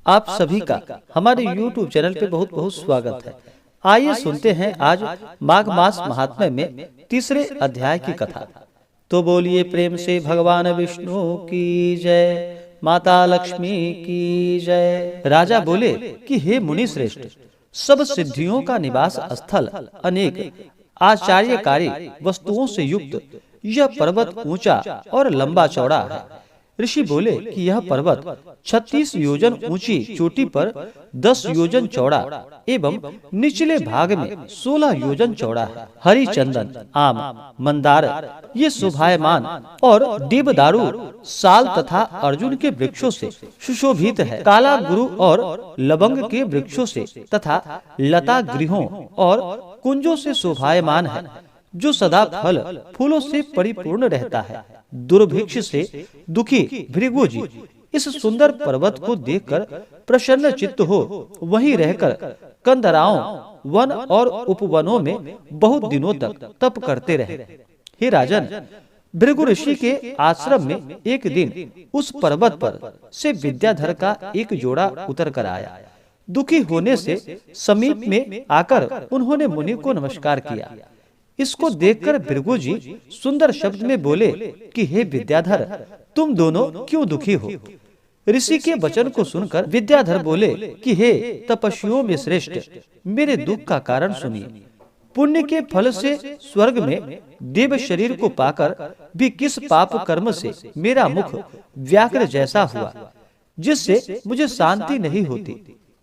आप सभी का हमारे YouTube चैनल पे बहुत बहुत स्वागत है। आइए सुनते हैं आज माघ मास महात्म्य में तीसरे अध्याय की कथा। तो बोलिए प्रेम से भगवान विष्णु की जय, माता लक्ष्मी की जय। राजा बोले कि हे मुनि श्रेष्ठ, सब सिद्धियों का निवास स्थल, अनेक आश्चर्यकारी वस्तुओं से युक्त यह पर्वत ऊंचा और लंबा चौड़ा है। ऋषि बोले कि यह पर्वत 36 योजन ऊंची चोटी पर 10 योजन चौड़ा एवं निचले भाग में 16 योजन चौड़ा है। हरि चंदन, आम, मंदार ये शोभायमान और देवदारू, साल तथा अर्जुन के वृक्षों से सुशोभित है। काला गुरु और लवंग के वृक्षों से तथा लता गृहों और कुंजों से शोभायमान है, जो सदा फल फूलों से परिपूर्ण रहता है। दुर्भिक्ष से दुखी भृगु जी इस सुंदर पर्वत को देखकर प्रसन्न चित्त हो वहीं रहकर कंदराओं, वन और उपवनों में बहुत दिनों तक तप करते रहे। हे राजन, भृगु ऋषि के आश्रम में एक दिन उस पर्वत पर से विद्याधर का एक जोड़ा उतर कर आया। दुखी होने से समीप में आकर उन्होंने मुनि को नमस्कार किया। इसको देखकर भृगु जी सुंदर शब्द में बोले कि हे विद्याधर, तुम दोनों क्यों दुखी हो? ऋषि के वचन को सुनकर विद्याधर बोले कि हे तपस्वियों में श्रेष्ठ, मेरे दुख का कारण सुनिए। पुण्य के फल से स्वर्ग में देव शरीर को पाकर भी किस पाप कर्म से मेरा मुख व्याघ्र जैसा हुआ, जिससे मुझे शांति नहीं होती।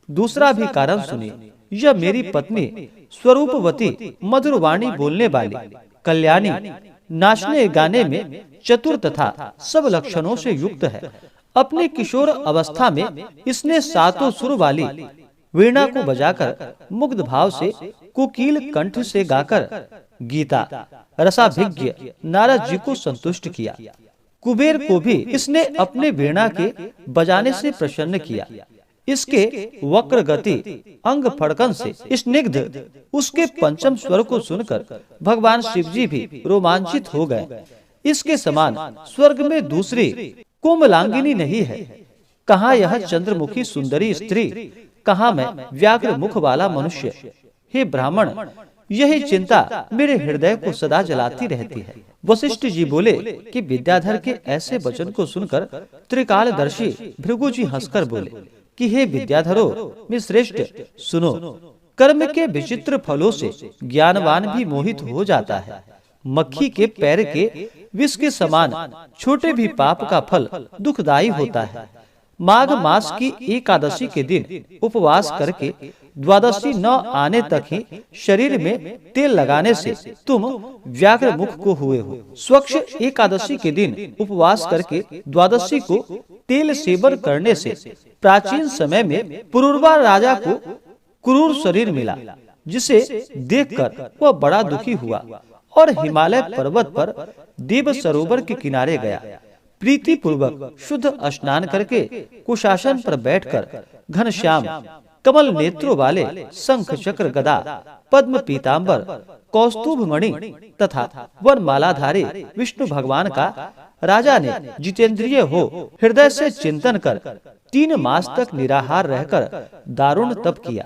दूसरा भी कारण सुनिए। यह मेरी पत्नी स्वरूपवती, मधुर वाणी बोलने वाली, कल्याणी, नाचने गाने में चतुर तथा सब लक्षणों से युक्त है। अपने किशोर अवस्था में इसने सातों सुर वाली वीणा को बजाकर मुग्ध भाव से कोकिल कंठ से गाकर गीता रसाभिज्ञ नारद जी को संतुष्ट किया। कुबेर को भी इसने अपने वीणा के बजाने से प्रसन्न किया। इसके वक्र गति, अंग फड़कन से स्निग्ध उसके पंचम स्वर को सुनकर भगवान शिव जी भी रोमांचित हो गए। इसके समान स्वर्ग में दूसरी कोमलांगिनी नहीं है। कहाँ यह चंद्रमुखी सुंदरी स्त्री, कहाँ मैं व्याघ्र मुख वाला मनुष्य। हे ब्राह्मण, यही चिंता मेरे हृदय को सदा जलाती रहती है। वशिष्ठ जी बोले कि विद्याधर के ऐसे वचन को सुनकर त्रिकालदर्शी भृगु जी हंसकर बोले कि हे विद्याधरो में श्रेष्ठ, सुनो। कर्म के विचित्र फलों से ज्ञानवान भी मोहित हो जाता है। मक्खी के पैर के विष के समान छोटे भी पाप का फल दुखदायी होता है। माघ मास की एकादशी के दिन उपवास करके द्वादशी न आने तक ही शरीर में तेल लगाने से तुम व्याघ्र मुख को हुए हो। स्वच्छ एकादशी के दिन उपवास करके द्वादशी को तेल सेवन करने से प्राचीन समय में पुरुरवा राजा को क्रूर शरीर मिला, जिसे देखकर वह बड़ा दुखी हुआ और हिमालय पर्वत पर देव सरोवर के किनारे गया। प्रीति पूर्वक शुद्ध स्नान करके कुशासन पर बैठकर घनश्याम कमल नेत्रों वाले शंख चक्र गदा पद्म पीतांबर कौस्तुभ मणि तथा वन मालाधारी विष्णु भगवान का राजा ने जितेंद्रिय हो हृदय से चिंतन कर 3 मास तक निराहार रहकर दारुण तप किया।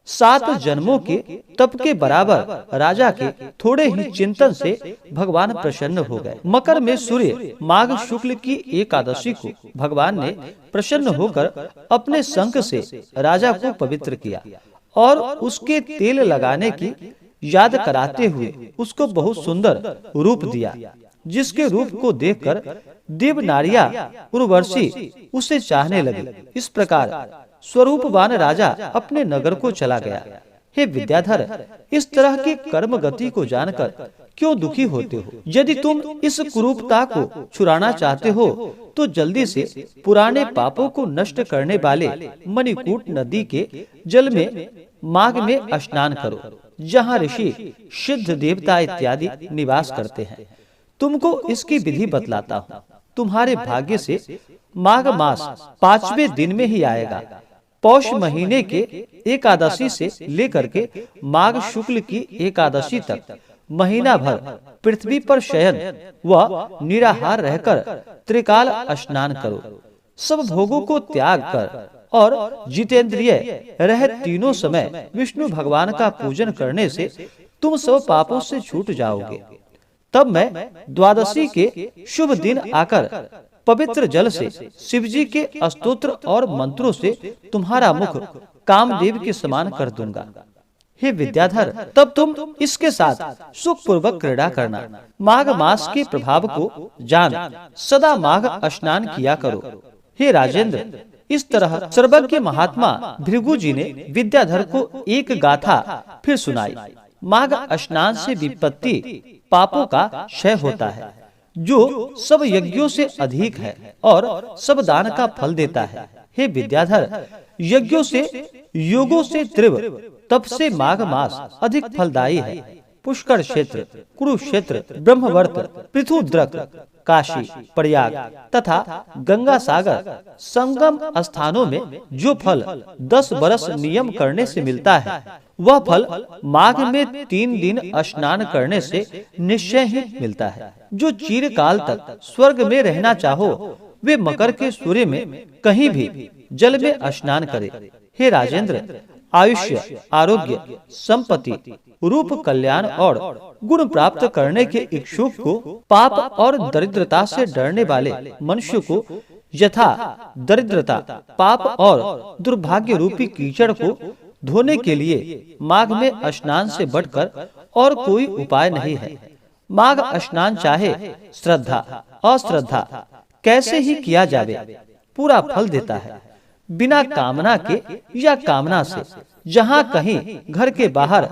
7 जन्मों के तप के बराबर राजा के थोड़े ही चिंतन से भगवान प्रसन्न हो गए। मकर में सूर्य माघ शुक्ल की एकादशी को भगवान ने प्रसन्न होकर अपने शंख से राजा को पवित्र किया और उसके तेल लगाने की याद कराते हुए उसको बहुत सुंदर रूप दिया, जिसके रूप को देखकर देव नारिया उर्वशी उसे चाहने लगे। इस प्रकार स्वरूपवान राजा अपने नगर को चला गया। हे विद्याधर, इस तरह की कर्म गति को जानकर क्यों दुखी होते हो? यदि तुम इस कुरूपता को छुड़ाना चाहते हो तो जल्दी से पुराने पापों को नष्ट करने वाले मणिकूट नदी के जल में माघ में स्नान करो, जहाँ ऋषि, सिद्ध देवता इत्यादि निवास करते हैं। तुमको इसकी विधि बतलाता हूँ। तुम्हारे भाग्य से माघ मास 5वें दिन में ही आएगा। पौष महीने के एकादशी से लेकर के माघ शुक्ल की एकादशी तक महीना भर पृथ्वी पर शयन व निराहार रहकर त्रिकाल स्नान करो। सब भोगों को त्याग कर और जितेंद्रिय रह तीनों समय विष्णु भगवान का पूजन करने से तुम सब पापों से छूट जाओगे। तब मैं द्वादशी के शुभ दिन आकर पवित्र जल से शिवजी के स्तोत्र और मंत्रों से तुम्हारा मुख कामदेव के समान कर दूंगा। हे विद्याधर, तब तुम इसके साथ सुख पूर्वक क्रीड़ा करना। माघ मास के प्रभाव को जान सदा माघ स्नान किया करो। हे राजेंद्र, इस तरह सर्वज्ञ महात्मा भृगु जी ने विद्याधर को एक गाथा फिर सुनाई। माघ स्नान से विपत्ति पापों का क्षय होता है, जो सब यज्ञों से अधिक है और सब दान का फल देता है। हे विद्याधर, यज्ञों से योगों से तीव्र तप से माघ मास अधिक फलदायी है। पुष्कर क्षेत्र, कुरुक्षेत्र, ब्रह्मवर्त, पृथुद्रक, काशी, प्रयाग तथा गंगा सागर संगम स्थानों में जो फल 10 बरस नियम करने से मिलता है, वह फल माघ में 3 दिन स्नान करने से निश्चय ही मिलता है। जो चिरकाल तक स्वर्ग में रहना चाहो, वे मकर के सूर्य में कहीं भी जल में स्नान करे। हे राजेंद्र, आयुष्य, आरोग्य, संपत्ति, रूप, कल्याण और गुण प्राप्त करने के इच्छुक को, पाप और दरिद्रता से डरने वाले मनुष्य को यथा दरिद्रता, पाप और दुर्भाग्य रूपी कीचड़ को धोने के लिए माघ में स्नान से बढ़कर और कोई उपाय नहीं है। माघ स्नान चाहे श्रद्धा अश्रद्धा कैसे ही किया जावे, पूरा फल देता है। बिना कामना के या कामना से जहाँ कहीं घर के बाहर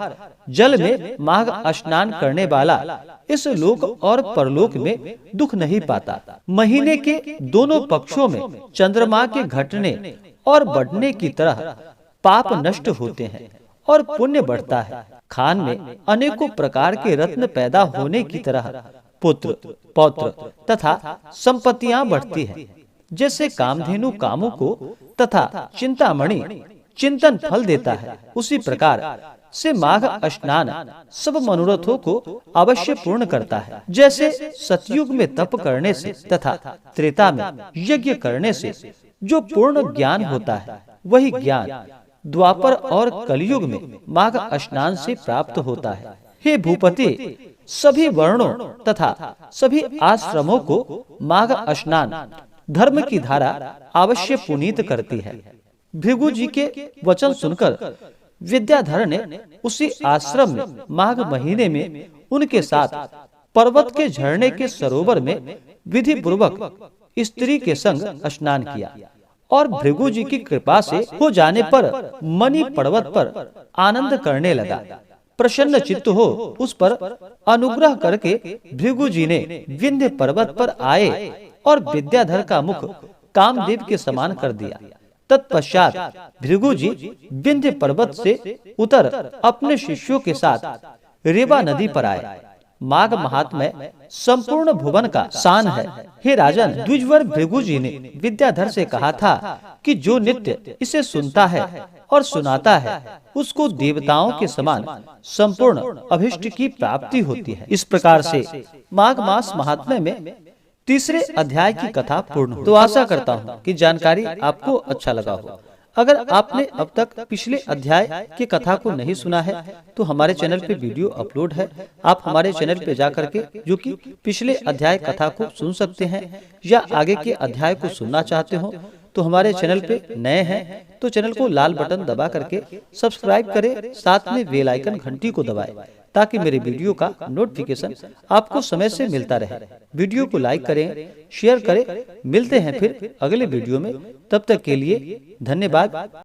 जल में माघ स्नान करने वाला इस लोक और परलोक में दुख नहीं पाता। महीने के दोनों पक्षों में चंद्रमा के घटने और बढ़ने की तरह पाप नष्ट होते हैं और पुण्य बढ़ता है। खान में अनेकों प्रकार के रत्न पैदा होने की तरह पुत्र, पौत्र तथा संपत्तियां बढ़ती हैं। जैसे कामधेनु कामों को तथा चिंतामणि चिंतन फल देता है, उसी प्रकार से माघ स्नान सब मनोरथों को अवश्य पूर्ण करता है। जैसे सतयुग में तप करने से तथा त्रेता में यज्ञ करने से जो पूर्ण ज्ञान होता है, वही ज्ञान द्वापर और कलयुग में माघ स्नान से प्राप्त होता है। हे भूपति, सभी वर्णों तथा सभी आश्रमों को माघ स्नान धर्म की धारा अवश्य पुनीत करती है। भृगु जी के वचन सुनकर विद्याधर ने उसी आश्रम में माघ महीने में उनके साथ पर्वत के झरने के सरोवर में विधि पूर्वक स्त्री के संग स्नान किया और भृगु जी की कृपा से हो जाने पर मणि पर्वत पर आनंद करने लगा। प्रसन्न चित्त हो उस पर अनुग्रह करके भृगु जी ने विंध्य पर्वत पर आए और विद्याधर का मुख कामदेव के समान कर दिया। तत्पश्चात भृगु जी विंध्य पर्वत से उतर अपने शिष्यों के साथ रेवा नदी पर आए। माघ महात्म्य संपूर्ण भुवन का शान है। हे राजन, द्विजवर भृगु जी ने विद्याधर से कहा था कि जो नित्य इसे सुनता है और सुनाता है, उसको देवताओं के समान संपूर्ण अभिष्ट की प्राप्ति होती है। इस प्रकार से माघ मास महात्म्य में तीसरे अध्याय की कथा पूर्ण हुई। तो आशा करता हूँ कि जानकारी आपको अच्छा लगा हो। अगर आपने अब तक पिछले अध्याय की कथा को नहीं सुना है, तो हमारे चैनल पे वीडियो अपलोड है। आप हमारे चैनल पे जा करके जो कि पिछले अध्याय कथा को सुन सकते हैं, या आगे के अध्याय को सुनना चाहते हो तो हमारे चैनल पे नए हैं तो चैनल को लाल बटन दबा करके सब्सक्राइब करें, साथ में बेल आइकन घंटी को दबाएं ताकि मेरे वीडियो का नोटिफिकेशन आपको समय से मिलता रहे। वीडियो को लाइक करें, शेयर करें। मिलते हैं फिर अगले वीडियो में, तब तक के लिए धन्यवाद।